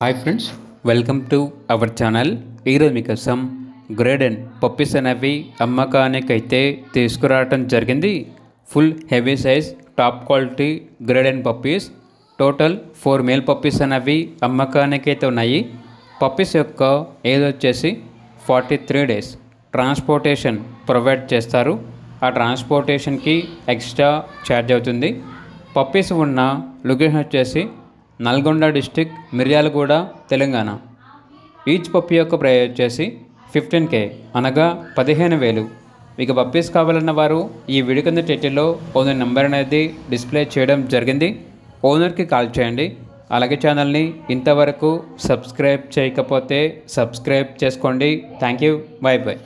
Hi friends, welcome to our channel. ఈరోజు మీకోసం Great Dane puppies అనేవి అమ్మకానికైతే తీసుకురావటం జరిగింది. Full heavy size top quality Great Dane puppies. Total 4 male puppies అనేవి అమ్మకానికైతే ఉన్నాయి. పప్పీస్ యొక్క ఏజ్ వచ్చేసి 43 డేస్. ట్రాన్స్పోర్టేషన్ ప్రొవైడ్ చేస్తారు. ఆ ట్రాన్స్పోర్టేషన్కి ఎక్స్ట్రా ఛార్జ్ అవుతుంది. పప్పీస్ ఉన్న లొకేషన్ వచ్చేసి Nalgonda district, Miryalaguda, Telangana. Each puppy యొక్క ప్రైస్ వచ్చేసి 15K, అనగా 15,000. మీకు పప్పీస్ కావాలన్న వారు ఈ వీడియో కింద టైటిల్లో ఓనర్ నెంబర్ అనేది డిస్ప్లే చేయడం జరిగింది. ఓనర్కి కాల్ చేయండి. అలాగే ఛానల్ని ఇంతవరకు సబ్స్క్రైబ్ చేయకపోతే సబ్స్క్రైబ్ చేసుకోండి. Thank you. By by.